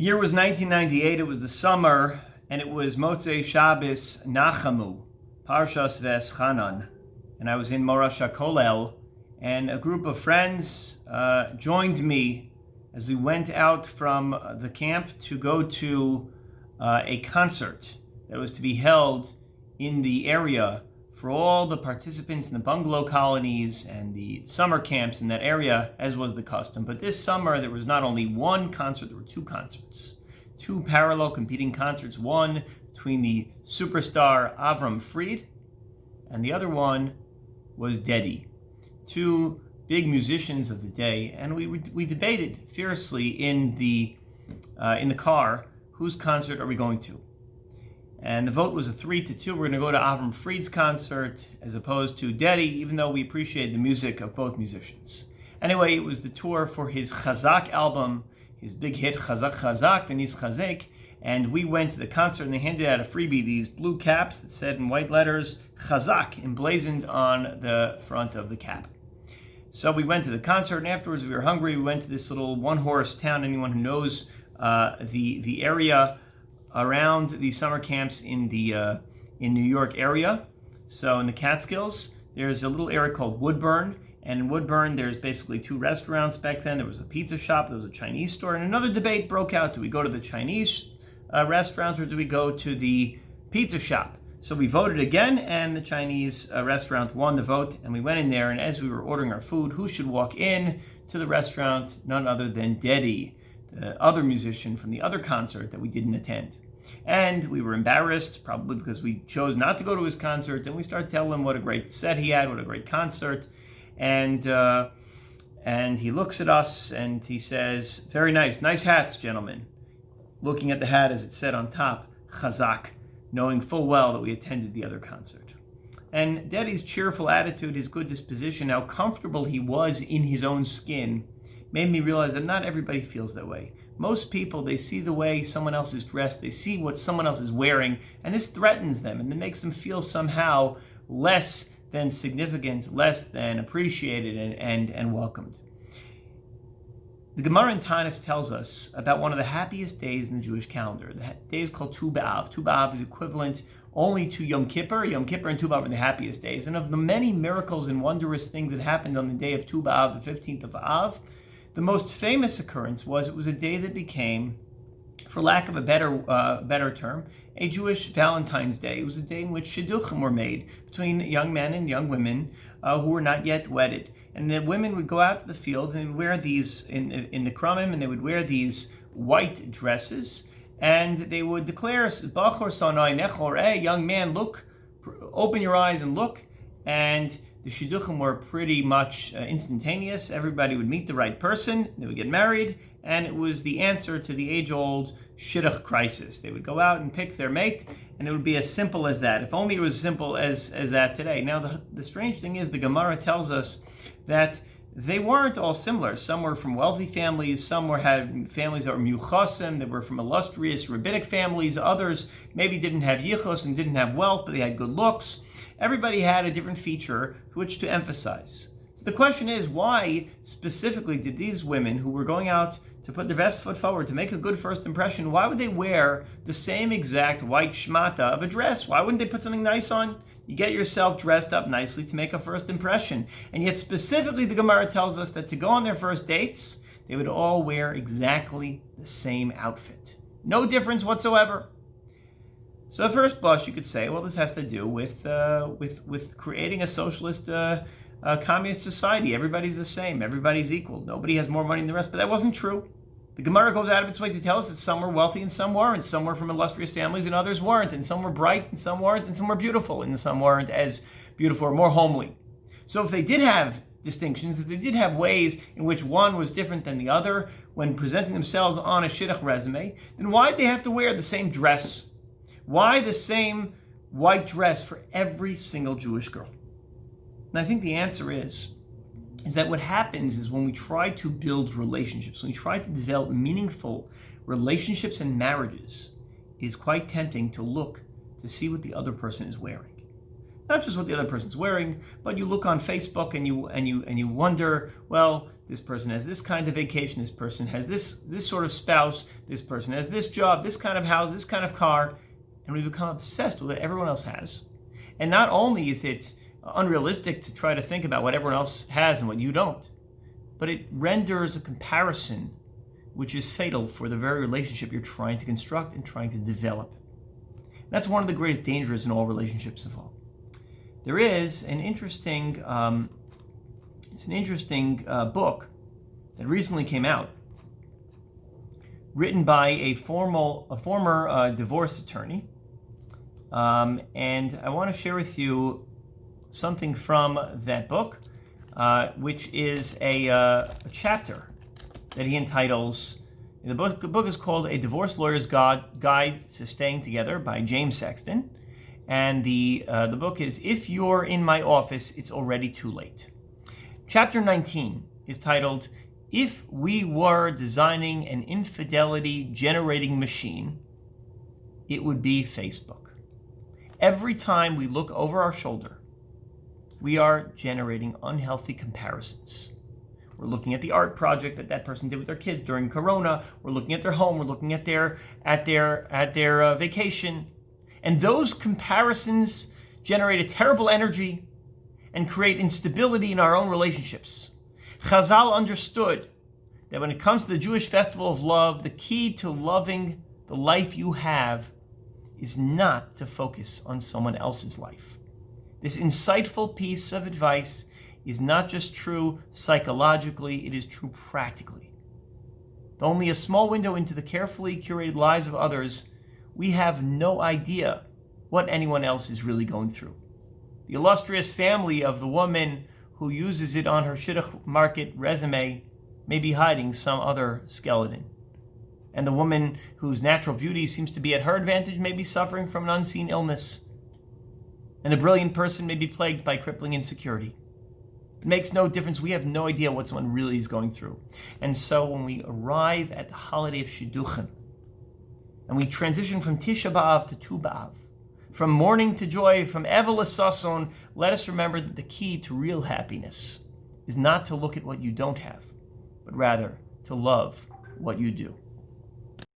The year was 1998, it was the summer, and it was Motzei Shabbos Nachamu, Parshat Veschanan, and I was in Morash HaKolel, and a group of friends joined me as we went out from the camp to go to a concert that was to be held in the area for all the participants in the bungalow colonies and the summer camps in that area, as was the custom. But this summer, there was not only one concert, there were two concerts. Two parallel competing concerts, one between the superstar Avram Fried, and the other one was Dedi. Two big musicians of the day, and we debated fiercely in the car, whose concert are we going to? And the vote was a 3-2. We're going to go to Avram Fried's concert as opposed to Dedi, even though we appreciate the music of both musicians. Anyway, it was the tour for his Chazak album, his big hit Chazak Chazak, V'nis Chazek, and we went to the concert and they handed out a freebie, these blue caps that said in white letters, Chazak, emblazoned on the front of the cap. So we went to the concert, and afterwards we were hungry. We went to this little one-horse town. Anyone who knows the area around the summer camps in New York area. So in the Catskills, there's a little area called Woodburn, and in Woodburn there's basically two restaurants back then. There was a pizza shop, there was a Chinese store, and another debate broke out. Do we go to the Chinese restaurant or do we go to the pizza shop? So we voted again, and the Chinese restaurant won the vote, and we went in there, and as we were ordering our food, who should walk in to the restaurant? None other than Dedi, the other musician from the other concert that we didn't attend. And we were embarrassed, probably because we chose not to go to his concert, and we started telling him what a great set he had, what a great concert. And he looks at us and he says, "Very nice hats, gentlemen," looking at the hat as it said on top, Chazak, knowing full well that we attended the other concert. And Dedi's cheerful attitude, his good disposition, how comfortable he was in his own skin, made me realize that not everybody feels that way. Most people, they see the way someone else is dressed, they see what someone else is wearing, and this threatens them, and it makes them feel somehow less than significant, less than appreciated and welcomed. The Gemara in Tanis tells us about one of the happiest days in the Jewish calendar. The day is called Tu B'Av. Tu B'Av is equivalent only to Yom Kippur. Yom Kippur and Tu B'Av are the happiest days. And of the many miracles and wondrous things that happened on the day of Tu B'Av, the 15th of Av, the most famous occurrence was it was a day that became, for lack of a better term, a Jewish Valentine's Day. It was a day in which shidduchim were made between young men and young women who were not yet wedded. And the women would go out to the field and wear these in the krumim, and they would wear these white dresses, and they would declare, "Bachor sanai nechor," young man, look, open your eyes and look. And the shidduchim were pretty much instantaneous. Everybody would meet the right person, they would get married, and it was the answer to the age-old shidduch crisis. They would go out and pick their mate, and it would be as simple as that. If only it was as simple as that today. Now, the strange thing is, the Gemara tells us that they weren't all similar. Some were from wealthy families, some had families that were miyuchasim, that were from illustrious rabbinic families. Others maybe didn't have yichus and didn't have wealth, but they had good looks. Everybody had a different feature which to emphasize. So the question is, why specifically did these women who were going out to put their best foot forward, to make a good first impression, why would they wear the same exact white shmata of a dress? Why wouldn't they put something nice on? You get yourself dressed up nicely to make a first impression. And yet specifically the Gemara tells us that to go on their first dates, they would all wear exactly the same outfit. No difference whatsoever. So at first blush, you could say, well, this has to do with creating a socialist communist society. Everybody's the same. Everybody's equal. Nobody has more money than the rest. But that wasn't true. The Gemara goes out of its way to tell us that some were wealthy and some weren't. Some were from illustrious families and others weren't. And some were bright and some weren't. And some were beautiful and some weren't as beautiful or more homely. So if they did have distinctions, if they did have ways in which one was different than the other when presenting themselves on a shidduch resume, then why did they have to wear the same dress? Why the same white dress for every single Jewish girl? And I think the answer is that what happens is when we try to build relationships, when we try to develop meaningful relationships and marriages, it is quite tempting to look to see what the other person is wearing. not just what the other person's wearing, but you look on Facebook and you wonder, well, this person has this kind of vacation, this person has this sort of spouse, this person has this job, this kind of house, this kind of car, and we become obsessed with what everyone else has. And not only is it unrealistic to try to think about what everyone else has and what you don't, but it renders a comparison which is fatal for the very relationship you're trying to construct and trying to develop. That's one of the greatest dangers in all relationships of all. There is an interesting, book that recently came out, written by a former divorce attorney, and I want to share with you something from that book, which is a chapter that he entitles. The book is called A Divorce Lawyer's Guide to Staying Together by James Sexton. And the book is If You're in My Office, It's Already Too Late. Chapter 19 is titled, If We Were Designing an Infidelity Generating Machine, It Would Be Facebook. Every time we look over our shoulder, we are generating unhealthy comparisons. We're looking at the art project that person did with their kids during Corona. We're looking at their home. We're looking at their vacation. And those comparisons generate a terrible energy and create instability in our own relationships. Chazal understood that when it comes to the Jewish festival of love, the key to loving the life you have is not to focus on someone else's life. This insightful piece of advice is not just true psychologically, it is true practically. With only a small window into the carefully curated lives of others, we have no idea what anyone else is really going through. The illustrious family of the woman who uses it on her shidduch market resume may be hiding some other skeleton. And the woman whose natural beauty seems to be at her advantage may be suffering from an unseen illness. And the brilliant person may be plagued by crippling insecurity. It makes no difference. We have no idea what someone really is going through. And so when we arrive at the holiday of Shidduchim, and we transition from Tisha B'Av to Tu B'Av, from mourning to joy, from Evel to Sason, let us remember that the key to real happiness is not to look at what you don't have, but rather to love what you do.